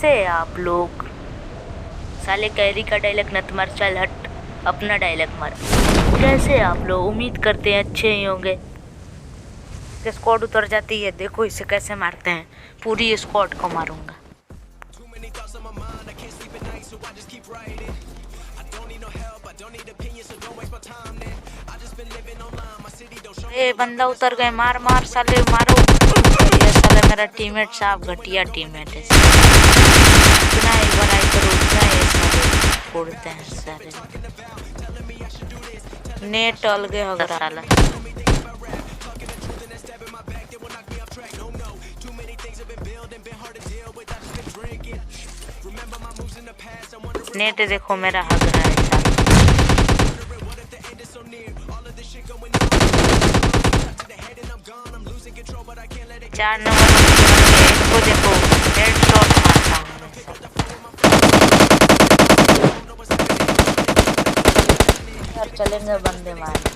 कैसे है आप लोग? साले कैरी का डायलॉग नत मार, चल हट, अपना डायलॉग मार। कैसे है आप लोग? उम्मीद करते हैं अच्छे ही होंगे। स्क्वाड उतर जाती है, देखो इसे कैसे मारते हैं। पूरी स्क्वाड को मारूंगा। ए बंदा उतर गए, मार मार साले मारो। ये साले मेरा टीममेट साहब घटिया टीममेट है। इतना एक बार आई करो उतना ये साले फोड़ते हैं साले। नेट अलगे होगा साला। नेट देखो मेरा हग रहा है साला। 4 नंबर इसको देखो, हेडशॉट मारता हूँ यार। चलेंगे बंदे मारने।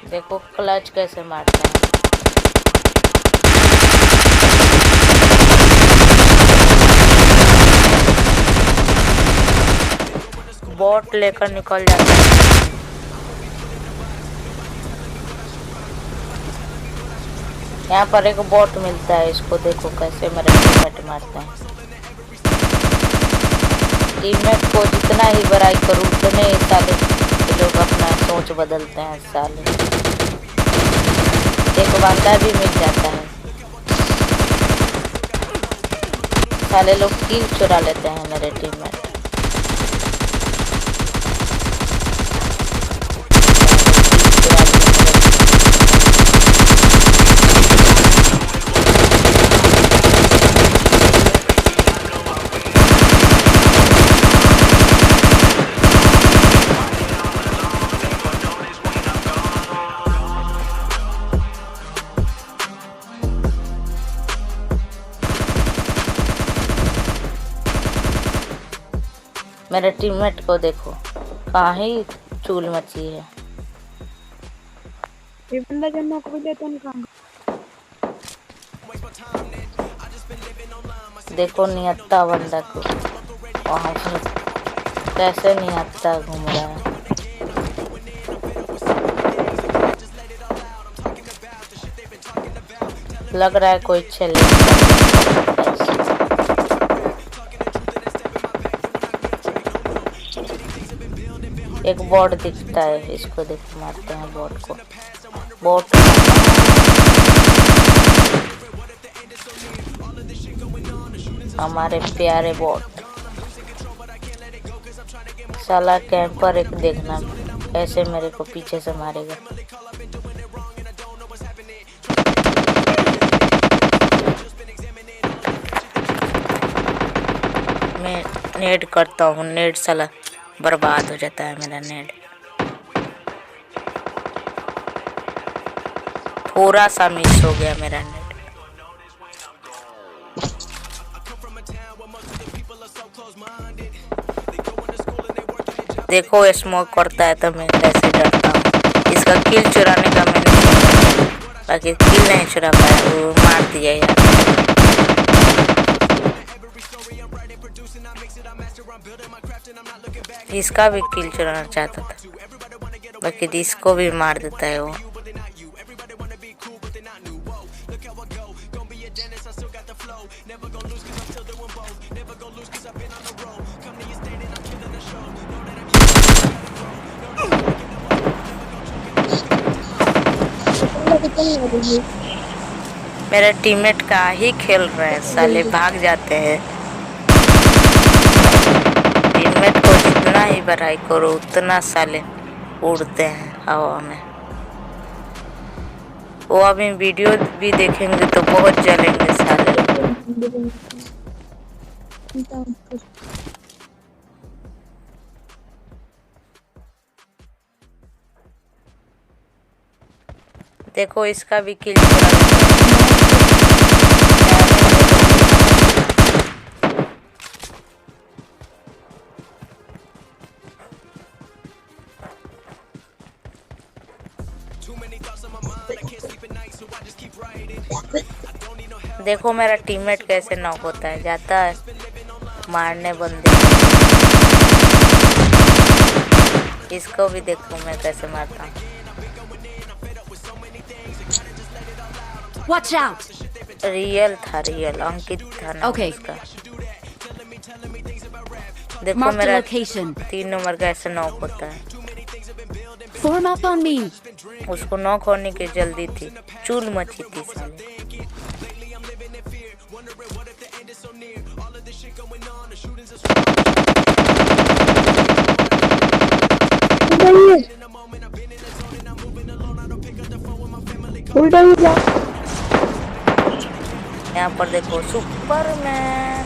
देखो क्लच कैसे मारते हैं। बॉट लेकर निकल जाता है। यहाँ पर एक बॉट मिलता है, इसको देखो कैसे मेरे टीममेट मारते हैं। टीममेट को जितना ही बड़ाई करूँ उतने ही साले लोग अपना सोच बदलते हैं साले। एक बंदा भी मिल जाता है, साले लोग किल चुरा लेते हैं मेरे टीममेट। मेरे टीममेट को देखो कहाँ ही चूल मची है। ये बंदा जो नौकरी देता है काम। देखो नियत्ता बंदा को वहाँ से कैसे नियत्ता घूम रहा है। लग रहा है कोई छेले। एक बॉट दिखता है, इसको देखो मारते हैं बॉट को। बॉट हमारे प्यारे बॉट। साला कैंपर एक देखना कैसे मेरे को पीछे से मारेगा। मैं नेड करता हूँ, नेड साला बर्बाद हो जाता है मेरा नेड। थोड़ा सा मिस हो गया मेरा नेड। देखो स्मोक करता है तो मैं कैसे डरता हूँ। इसका किल चुराने का मैंने, बाकी किल नहीं चुरा पाया, वो मार दिया यार। इसका भी किल चुराना चाहता था, बाकी इसको भी मार देता है वो। मेरा टीममेट का ही खेल रहा है, साले भाग जाते हैं। टीममेट को जितना ही बड़ाई करो उतना साले उड़ते हैं हवा में। वो अभी वीडियो भी देखेंगे तो बहुत जलेंगे साले। देखो इसका भी किल देखो मेरा टीममेट कैसे नॉक होता है, जाता है मारने बंदे। इसको भी देखो मैं कैसे मारता हूँ। Watch out! रियल था, रियल अंकित था नाम Okay. उसका। देखो Mark the मेरा location. 3 नंबर कैसे नॉक होता है। Form up on me. उसको नॉक होने की जल्दी थी, चूल मची थी साले। उल्टा ही जा। यहाँ पर देखो Superman.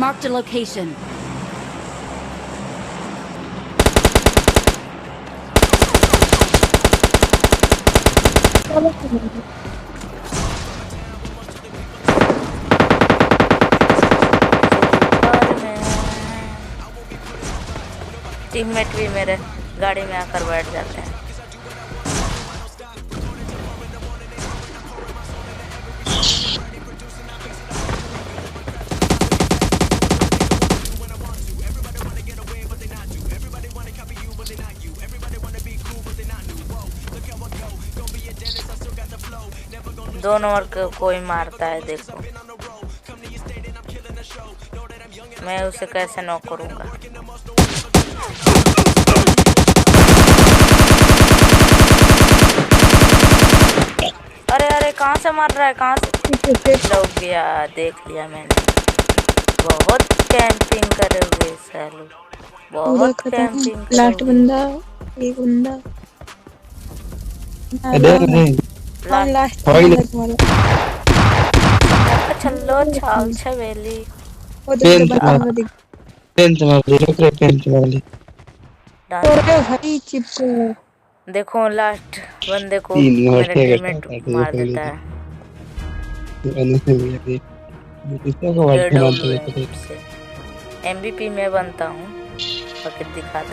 Mark the location. Teammate भी मेरे गाड़ी में आकर बैठ जाते हैं। दो नंबर को कोई मारता है, देखो मैं उसे कैसे नॉक करूंगा। अरे अरे कहाँ से मार रहा है, कहाँ से लग गया, देख लिया मैंने। बहुत कैंपिंग करोगे सालू, बहुत कैंपिंग लास्ट करोगे। बंदा, एक बंदा। Last Oil. बंदा तुम्हारा। चलो छाव छवेली। वो देखो बंदा दिख। टेंथ वाली अरे भाई चिपको। देखो लास्ट बंदे को तीन नंबर मेरा के टीममेट मार देता है AWM से। MVP मैं बनता हूँ, बकेट दिखाता